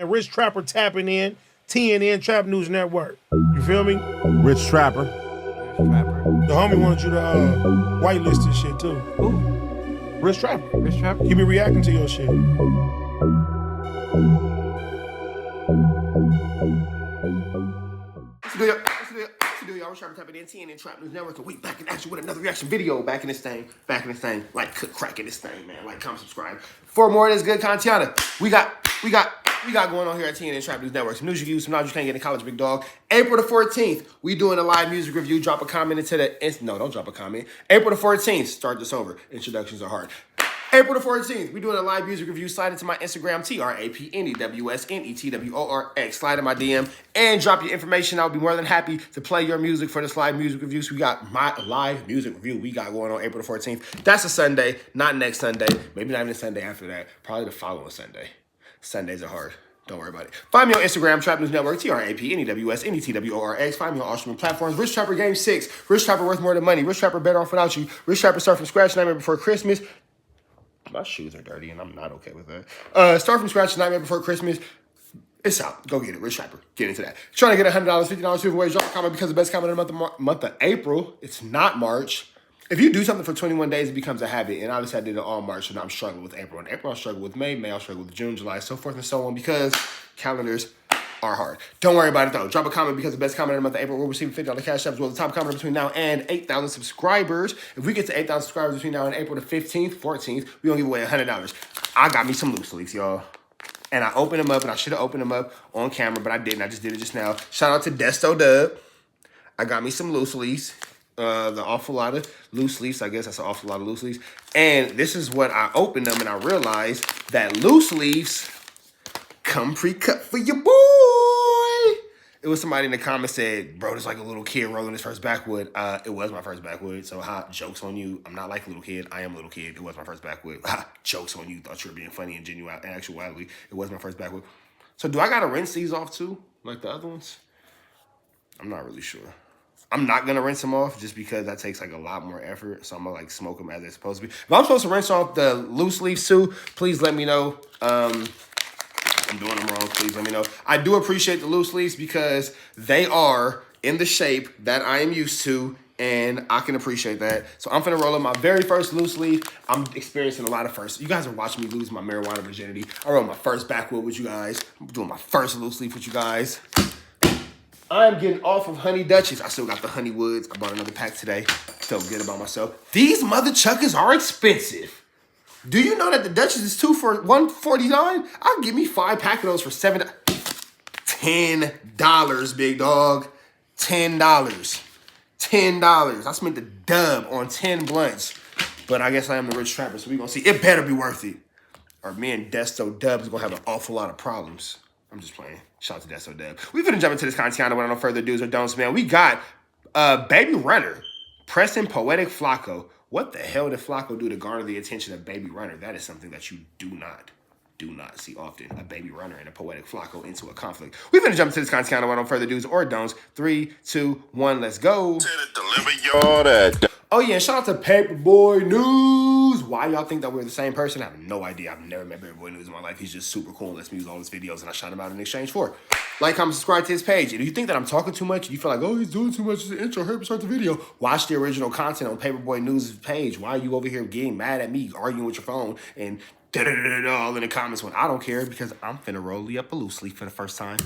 And Rich Trapper tapping in, TNN Trap News Network. You feel me? Rich Trapper. The homie wanted you to whitelist this shit too. Who? Rich Trapper. Rich Trapper? He be reacting to your shit. Y'all, Rich Trapper tapping in, TNN Trap News Network, and we back in action with another reaction video. Back in this thing, like cracking this thing, man. Like, comment, subscribe for more of this good content. We got going on here at TNN Trap News Network. Some news reviews, some knowledge you can't get in college, big dog. April the 14th, we doing a live music review. Drop a comment into the no, don't drop a comment. April the 14th, start this over. Introductions are hard. April the 14th, we doing a live music review. Slide into my Instagram, TRAPNEWSNETWORX. Slide in my DM and drop your information. I'll be more than happy to play your music for this live music review. So we got my live music review we got going on April the 14th. That's a Sunday, not next Sunday. Maybe not even the Sunday after that. Probably the following Sunday. Sundays are hard. Don't worry about it. Find me on Instagram, Trap News Network, TRAPNEWSNETWORX. Find me on all streaming platforms. Rich Trapper Game 6. Rich Trapper Worth More Than Money. Rich Trapper Better Off Without You. Rich Trapper Start From Scratch, Nightmare Before Christmas. My shoes are dirty, and I'm not okay with that. Start From Scratch, Nightmare Before Christmas. It's out. Go get it. Rich Trapper. Get into that. Trying to get $100, $50 giveaway. Drop a comment because the best comment of the month of April. It's not March. If you do something for 21 days, it becomes a habit. And obviously, I did it all March, and I'm struggling with April. In April, I struggle with May. May, I struggle with June, July, so forth and so on, because calendars are hard. Don't worry about it, though. Drop a comment because the best comment of the month of April will receive $50 cash app as well as the top comment between now and 8,000 subscribers. If we get to 8,000 subscribers between now and April the 15th, 14th, we're going to give away $100. I got me some loose leaks, y'all. And I opened them up, and I should have opened them up on camera, but I didn't. I just did it just now. Shout out to Desto Dub. I got me some loose leaks. The awful lot of loose leaves. I guess that's an awful lot of loose leaves. And this is what I opened them, and I realized that loose leaves come pre-cut for your boy. It was somebody in the comments said, bro, it's like a little kid rolling his first backwood. It was my first backwood, so jokes on you. I'm not like a little kid. I am a little kid. It was my first backwood. Jokes on you. Thought you were being funny and genuine and actuality. It was my first backwood. So do I got to rinse these off too, like the other ones? I'm not really sure. I'm not going to rinse them off just because that takes like a lot more effort. So I'm going to like smoke them as they're supposed to be. If I'm supposed to rinse off the loose leaves too, please let me know. I'm doing them wrong. Please let me know. I do appreciate the loose leaves because they are in the shape that I am used to, and I can appreciate that. So I'm finna roll up my very first loose leaf. I'm experiencing a lot of firsts. You guys are watching me lose my marijuana virginity. I rolled my first backwood with you guys. I'm doing my first loose leaf with you guys. I'm getting off of Honey Dutchies. I still got the Honey Woods. I bought another pack today. Felt good about myself. These mother chuckers are expensive. Do you know that the Dutchies is 2 for $149? I'll give me 5 pack of those for $7. $10, big dog. $10. $10. I spent the dub on 10 blunts. But I guess I am the Rich Trapper, so we're going to see. It better be worth it. Or me and Desto Dub is going to have an awful lot of problems. I'm just playing. Shout out to Desto Dub. We finna jump into this content without no further do's or don'ts, man. We got Baby Runner, pressing Poetic Flakko. What the hell did Flakko do to garner the attention of Baby Runner? That is something that you do not see often. A Baby Runner and a Poetic Flakko into a conflict. We finna jump into this content without no further do's or don'ts. 3, 2, 1, let's go. Deliver y'all that. Oh yeah, and shout out to Paperboy News. Why y'all think that we're the same person? I have no idea. I've never met Paperboy News in my life. He's just super cool and lets me use all his videos, and I shout him out in exchange for it. Like, comment, subscribe to his page. And if you think that I'm talking too much, you feel like, oh, he's doing too much in the intro, hurry up, start the video. Watch the original content on Paperboy News' page. Why are you over here getting mad at me, arguing with your phone, and all in the comments when I don't care, because I'm finna roll you up a loose leaf for the first time.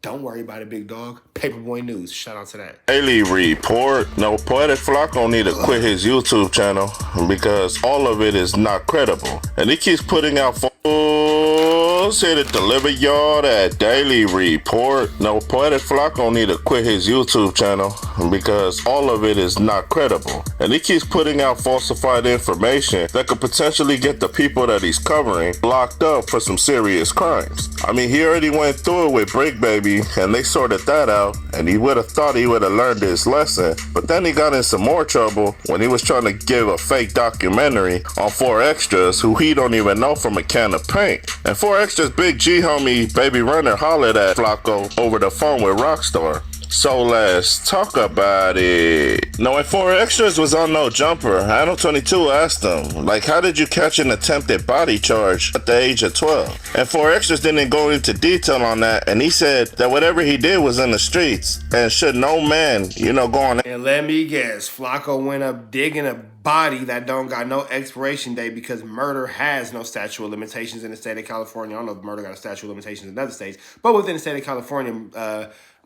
Don't worry about it, big dog. Paperboy News. Shout out to that. Daily report. No, Poetic Flakko need to quit his YouTube channel because all of it is not credible. And he keeps putting out photos here to deliver y'all that daily report. No, Poetic Flakko need to quit his YouTube channel because all of it is not credible. And he keeps putting out falsified information that could potentially get the people that he's covering locked up for some serious crimes. I mean, he already went through it with Brick Baby, and they sorted that out, and he would have thought he would have learned his lesson, but then he got in some more trouble when he was trying to give a fake documentary on 4XTRAZ, who he don't even know from a can of paint. And 4XTRAZ big G homie Baby Runner hollered at Flakko over the phone with Rockstar. So let's talk about it. Now, when 4Xtras was on No Jumper, Anno 22 asked him, like, how did you catch an attempted body charge at the age of 12? And 4Xtras didn't go into detail on that, and he said that whatever he did was in the streets, and should no man, go on. And let me guess, Flakko went up digging a body that don't got no expiration date because murder has no statute of limitations in the state of California. I don't know if murder got a statute of limitations in other states, but within the state of California,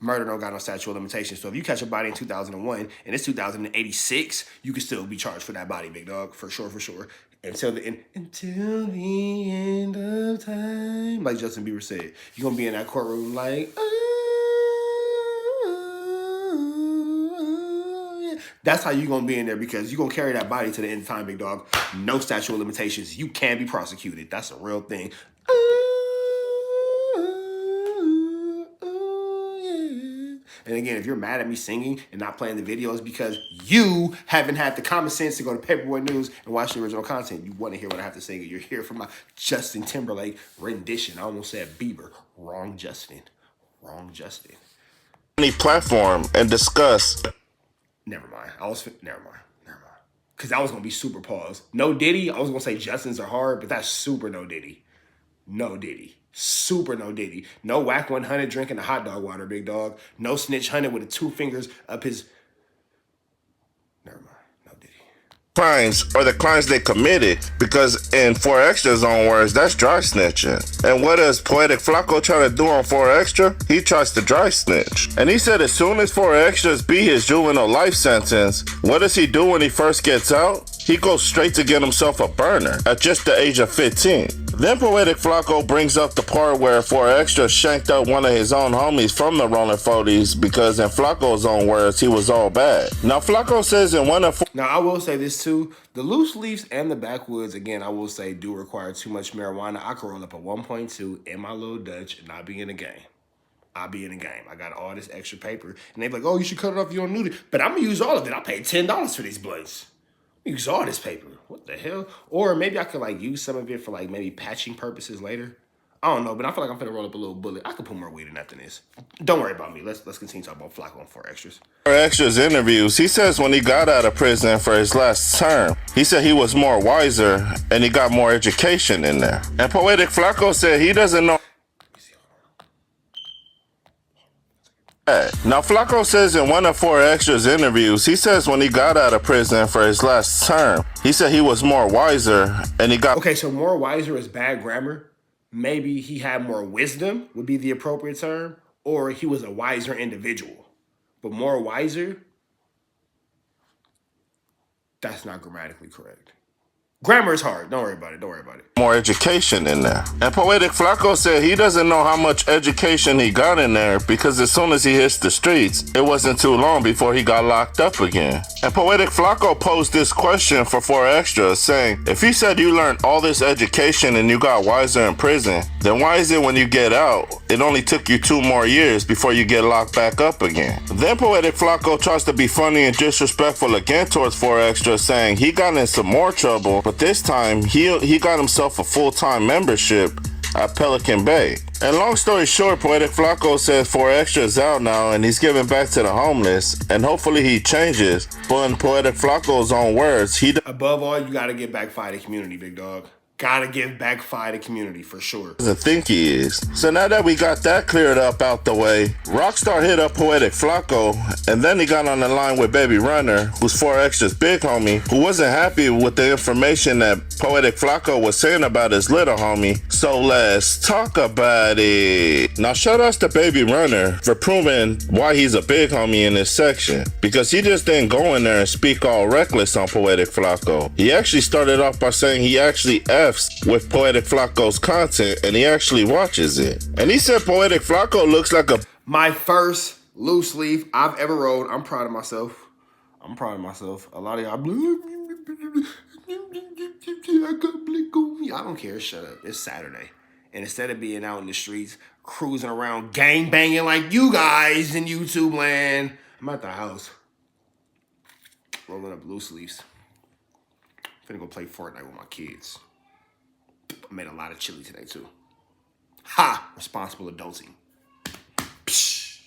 murder don't got no statute of limitations. So if you catch a body in 2001 and it's 2086, you can still be charged for that body, big dog, for sure, for sure. Until the end of time, like Justin Bieber said, you're gonna be in that courtroom like. That's how you gonna be in there because you gonna carry that body to the end of time, big dog. No statute of limitations. You can be prosecuted. That's a real thing. And again, if you're mad at me singing and not playing the videos because you haven't had the common sense to go to Paperboy News and watch the original content, you want to hear what I have to say. You're here for my Justin Timberlake rendition. I almost said Bieber. Wrong Justin. Wrong Justin. Any platform and discuss. Never mind. Never mind. Because I was going to be super pause. No Diddy. I was going to say Justin's are hard, but that's super no Diddy. No Diddy. Super no Diddy. No Whack 100 drinking the hot dog water, big dog. No Snitch 100 with the 2 fingers up his... Never mind. No Diddy. Crimes or the crimes they committed, because in 4Xtra's own words, that's dry snitching. And what does Poetic Flakko try to do on 4Xtra? He tries to dry snitch. And he said as soon as 4Xtras beat his juvenile life sentence, what does he do when he first gets out? He goes straight to get himself a burner at just the age of 15. Then Poetic Flakko brings up the part where 4Xtra shanked up one of his own homies from the Rolling 40s because in Flacco's own words, he was all bad. Now Flakko says in one of... Now I will say this too, the loose leaves and the backwoods, again, I will say do require too much marijuana. I could roll up a 1.2 in my little Dutch and I'll be in the game. I'll be in the game. I got all this extra paper. And they be like, oh, you should cut it off if you don't need it. But I'm going to use all of it. I paid $10 for these blunts. Use all this paper. What the hell? Or maybe I could like use some of it for like maybe patching purposes later. I don't know, but I feel like I'm finna roll up a little bullet. I could put more weed in that than this. Don't worry about me. Let's continue talking about Flakko on 4Xtras. 4Xtra's interviews, he says when he got out of prison for his last term, he said he was more wiser and he got more education in there. And Poetic Flakko said he doesn't know. Now Flakko says in one of 4Xtra's interviews, he says when he got out of prison for his last term, he said he was more wiser and he got... Okay, so more wiser is bad grammar. Maybe he had more wisdom would be the appropriate term, or he was a wiser individual. But more wiser, that's not grammatically correct. Grammar is hard. Don't worry about it. Don't worry about it. More education in there. And Poetic Flakko said he doesn't know how much education he got in there because as soon as he hits the streets, it wasn't too long before he got locked up again. And Poetic Flakko posed this question for 4Xtra saying, if you said you learned all this education and you got wiser in prison, then why is it when you get out, it only took you 2 more years before you get locked back up again? Then Poetic Flakko tries to be funny and disrespectful again towards 4Xtra saying he got in some more trouble, but this time he got himself a full-time membership at Pelican Bay. And long story short, Poetic Flakko says 4Xtra is out now and he's giving back to the homeless and hopefully he changes. But in Poetic Flakko's own words, above all, you gotta give back to the community, big dog. Gotta give back to the community for sure. Doesn't think he is. So now that we got that cleared up out the way, Rockstar hit up Poetic Flakko, and then he got on the line with Baby Runner, who's 4Xtra's big homie, who wasn't happy with the information that Poetic Flakko was saying about his little homie. So let's talk about it. Now shout outs to Baby Runner for proving why he's a big homie in this section, because he just didn't go in there and speak all reckless on Poetic Flakko. He actually started off by saying he actually with Poetic Flakko's content and he actually watches it. And he said Poetic Flakko looks like my first loose leaf I've ever rolled. I'm proud of myself. A lot of y'all I don't care. Shut up. It's Saturday. And instead of being out in the streets cruising around gang banging like you guys in YouTube land, I'm at the house rolling up loose leaves. Finna go play Fortnite with my kids. I made a lot of chili today, too. Ha! Responsible adulting. Psh.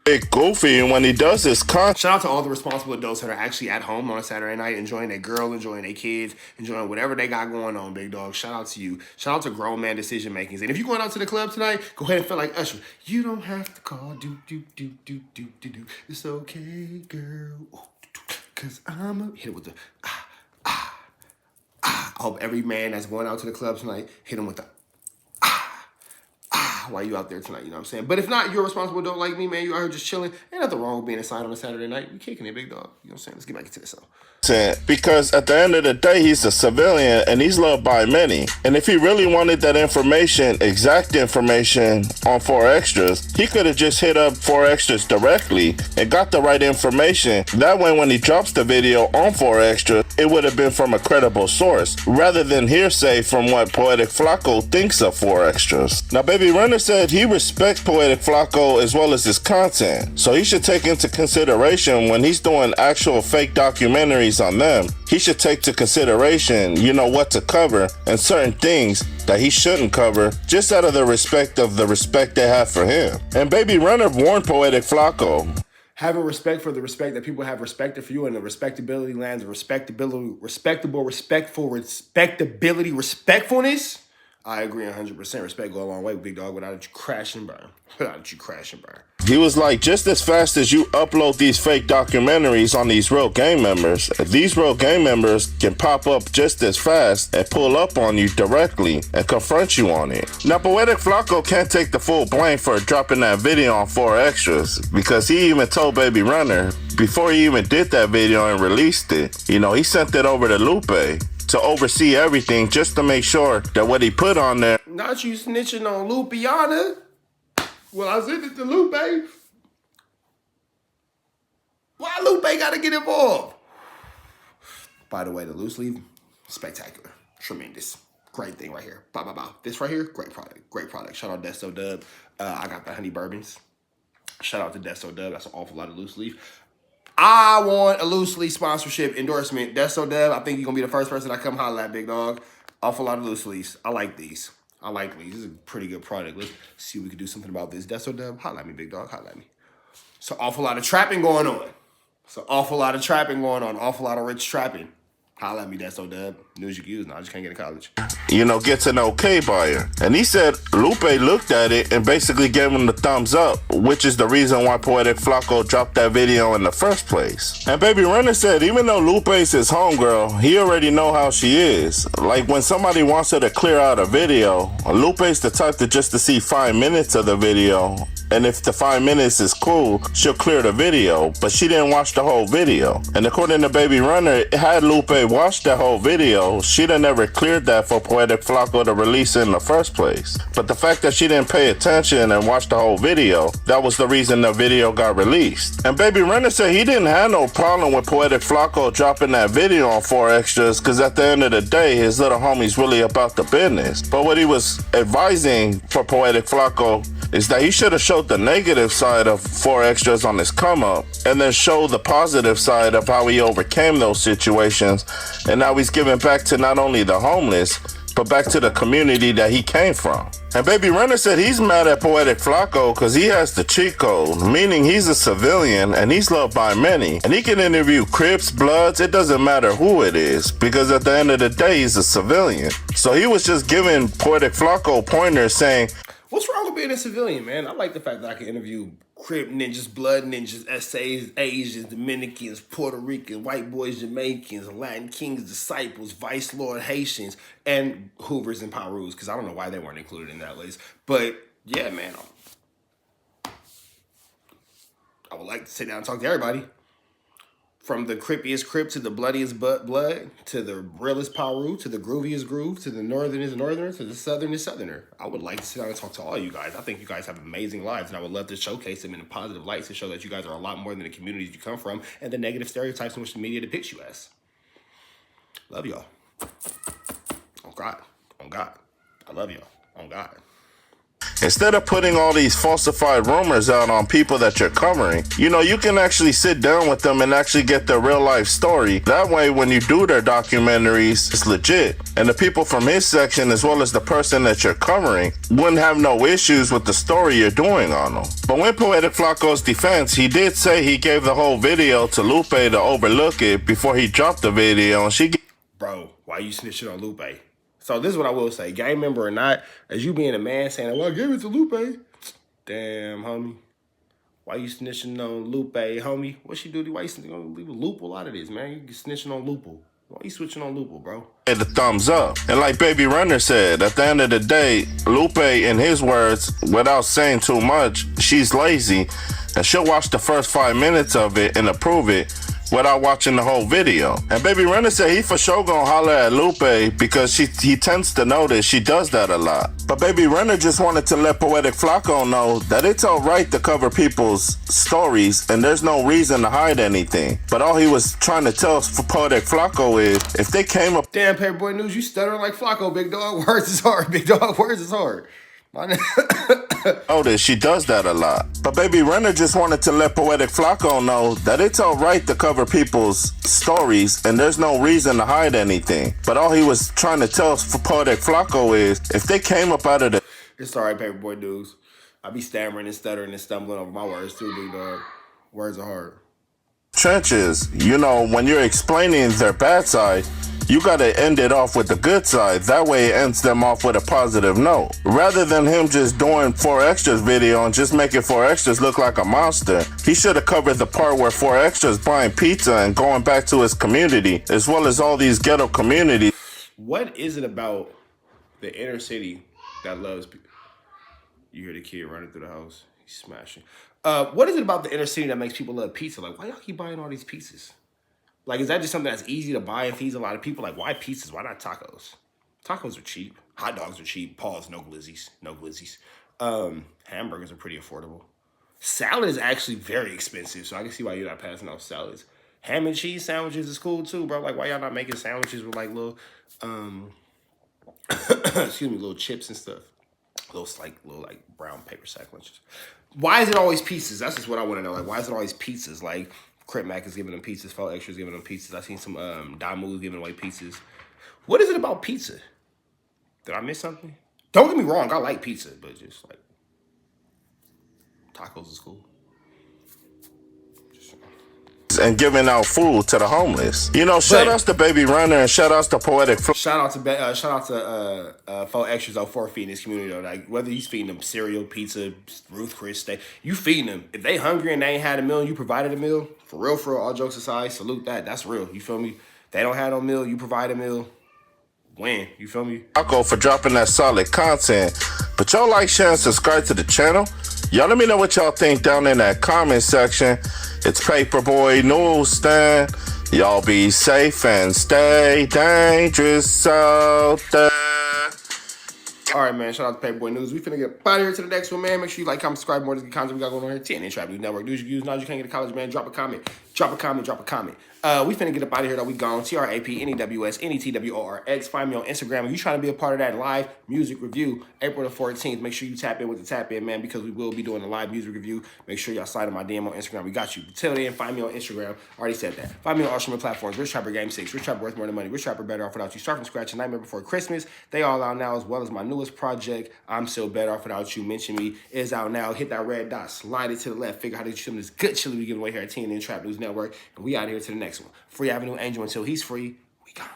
big goofy when he does his content. Shout out to all the responsible adults that are actually at home on a Saturday night, enjoying their girl, enjoying their kids, enjoying whatever they got going on, big dog. Shout out to you. Shout out to grown man decision makings. And if you're going out to the club tonight, go ahead and feel like Usher. You don't have to call, do. It's okay, girl. Cause I'm a hit it with the I hope every man that's going out to the club tonight hit him with the while you out there tonight, you know what I'm saying? But if not, you're a responsible adult like me, man. You out here just chilling. Ain't nothing wrong with being inside on a Saturday night. You kicking it, big dog. You know what I'm saying? Let's get back into this, though. Because at the end of the day, he's a civilian and he's loved by many. And if he really wanted that information, exact information on 4Xtras, he could have just hit up 4Xtras directly and got the right information. That way, when he drops the video on 4Xtras, it would have been from a credible source rather than hearsay from what Poetic Flakko thinks of 4Xtras. Now, Baby Runner said he respects Poetic Flakko as well as his content, so he should take into consideration when he's doing actual fake documentaries on them, he should take to consideration, you know, what to cover and certain things that he shouldn't cover just out of the respect they have for him. And Baby Runner warned Poetic Flakko. Having respect for the respect that people have respected for you, and the respectability lands of respectfulness. I agree 100%. Respect go a long way, big dog, without you crashing and burn. He was like, just as fast as you upload these fake documentaries on these real gang members, these real gang members can pop up just as fast and pull up on you directly and confront you on it. Now, Poetic Flakko can't take the full blame for dropping that video on 4Xtras because he even told Baby Runner, before he even did that video and released it, you know, he sent it over to Lupe to oversee everything just to make sure that what he put on there. Not you snitching on Lupiana. Well, I sent it to Lupe. Why Lupe gotta get involved? By the way, the loose leaf, spectacular, tremendous, great thing right here. Bow. This right here, great product. Shout out Desto Dub. I got the honey bourbons. Shout out to Desto Dub. That's an awful lot of loose leaf. I want a loose leaf sponsorship endorsement. Desto Dub, I think you're gonna be the first person I come holler at, big dog. Awful lot of loose leaves. I like these. This is a pretty good product. Let's see if we can do something about this. Desto Dub, holla at me, big dog. Holla at me. It's an awful lot of trapping going on. Awful lot of rich trapping. Holla at me, Desto Dub. News you can use. No, I just can't get to college. You know, gets an okay buyer. And he said Lupe looked at it and basically gave him the thumbs up, which is the reason why Poetic Flakko dropped that video in the first place. And Baby Runner said even though Lupe's his homegirl, he already know how she is. Like when somebody wants her to clear out a video, Lupe's the type to just to see 5 minutes of the video. And if the 5 minutes is cool, she'll clear the video. But she didn't watch the whole video. And according to Baby Runner, had Lupe watched that whole video, she'd have never cleared that for Poetic Flakko to release in the first place. But the fact that she didn't pay attention and watch the whole video, that was the reason the video got released. And Baby Runner said he didn't have no problem with Poetic Flakko dropping that video on 4Xtras because at the end of the day, his little homie's really about the business. But what he was advising for Poetic Flakko is that he should have showed the negative side of 4Xtras on his come up and then show the positive side of how he overcame those situations and now he's giving back to not only the homeless but back to the community that he came from. And Baby Runner said he's mad at Poetic Flakko because he has the cheat code, meaning he's a civilian and he's loved by many. And he can interview Crips, Bloods, it doesn't matter who it is, because at the end of the day, he's a civilian. So he was just giving Poetic Flakko pointers saying, what's wrong with being a civilian, man? I like the fact that I can interview Crip ninjas, blood ninjas, essays, Asians, Dominicans, Puerto Ricans, white boys, Jamaicans, Latin kings, disciples, vice lord Haitians, and Hoovers and Perus, because I don't know why they weren't included in that list. But yeah, man, I would like to sit down and talk to everybody. From the crippiest Crip to the bloodiest blood, to the realest Peru, to the grooviest groove, to the northernest northerner, to the southernest southerner. I would like to sit down and talk to all you guys. I think you guys have amazing lives, and I would love to showcase them in a positive light to show that you guys are a lot more than the communities you come from and the negative stereotypes in which the media depicts you as. Love y'all. On God. I love y'all. On God. Instead of putting all these falsified rumors out on people that you're covering, you know, you can actually sit down with them and actually get their real life story. That way, when you do their documentaries, it's legit. And the people from his section, as well as the person that you're covering, wouldn't have no issues with the story you're doing on them. But when Poetic Flakko's defense, he did say he gave the whole video to Lupe to overlook it before he dropped the video, and she... Bro, why you snitching on Lupe? So this is what I will say. Gang member or not, as you being a man saying, well, I gave it to Lupe. Damn, homie. Why you snitching on Lupe, homie? What she do? Why you snitching on Lupo out of this, man? You snitching on Lupo. Why you switching on Lupo, bro? The thumbs up. And like Baby Runner said, at the end of the day, Lupe, in his words, without saying too much, she's lazy, and she'll watch the first 5 minutes of it and approve it without watching the whole video. And Baby Runner said he for sure gonna holler at Lupe because he tends to notice she does that a lot. But Baby Runner just wanted to let Poetic Flakko know that it's alright to cover people's stories and there's no reason to hide anything. But all he was trying to tell Poetic Flakko is, if they came up... Damn, Paperboy News, you stuttering like Flakko, big dog. Words is hard, big dog. Words is hard. Notice she does that a lot. But Baby Runner just wanted to let Poetic Flakko know that it's alright to cover people's stories and there's no reason to hide anything. But all he was trying to tell Poetic Flakko is, if they came up out of the... It's alright, Paperboy News. I be stammering and stuttering and stumbling over my words too, big dog. Words are hard. Trenches, you know, when you're explaining their bad side, you gotta end it off with the good side. That way it ends them off with a positive note. Rather than him just doing 4Xtras video and just making 4Xtras look like a monster, he should have covered the part where 4Xtras buying pizza and going back to his community, as well as all these ghetto communities. What is it about the inner city that loves people? You hear the kid running through the house. He's smashing. What is it about the inner city that makes people love pizza? Like, why y'all keep buying all these pizzas? Like, is that just something that's easy to buy and feeds a lot of people? Like, why pizzas? Why not tacos? Tacos are cheap. Hot dogs are cheap. Pause. No glizzies. No glizzies. Hamburgers are pretty affordable. Salad is actually very expensive, so I can see why you're not passing off salads. Ham and cheese sandwiches is cool too, bro. Like, why y'all not making sandwiches with like little, excuse me, little chips and stuff? Little brown paper sack lunches. Why is it always pizzas? That's just what I want to know. Like, why is it always pizzas? Like, Crip Mac is giving them pizzas. 4Xtras is giving them pizzas. I seen some Damu giving away pizzas. What is it about pizza? Did I miss something? Don't get me wrong. I like pizza, but just like tacos is cool. And giving out food to the homeless. You know, shout outs to Baby Runner and shout outs to Poetic Flakko. Shout out to 4Xtras though for feeding this community though. Like, whether you feeding them cereal, pizza, Ruth Chris steak, you feeding them. If they hungry and they ain't had a meal, and you provided a meal. For real, all jokes aside, salute that. That's real. You feel me? They don't have no meal, you provide a meal. Win. You feel me? Flakko for dropping that solid content. But y'all like, share, and subscribe to the channel. Y'all let me know what y'all think down in that comment section. It's Paperboy News Stand. Y'all be safe and stay dangerous out there. All right, man. Shout out to Paperboy News. We finna get out of here to the next one, man. Make sure you like, comment, subscribe, more to the content we got going on here. TNN Trap News Network. Do as you use. Now you can't get to college, man. Drop a comment. Drop a comment. Drop a comment. We finna get up out of here, though. We gone. TRAPNEWSNETWORX. Find me on Instagram. If you trying to be a part of that live music review, April the 14th, make sure you tap in with the tap in, man, because we will be doing a live music review. Make sure y'all slide in my DM on Instagram. We got you. Till then, find me on Instagram. Already said that. Find me on all streaming platforms. Rich Trapper Game 6. Rich Trapper Worth More Than Money. Rich Trapper Better Off Without You. Start from scratch. A Nightmare Before Christmas. They all out now, as well as my newest project, I'm Still Better Off Without You. Mention Me is out now. Hit that red dot. Slide it to the left. Figure out how to get you some of this good chili we giving away here at TNN Trap News Network. And we out here to the next one. Free Avenue Angel until he's free. We gone.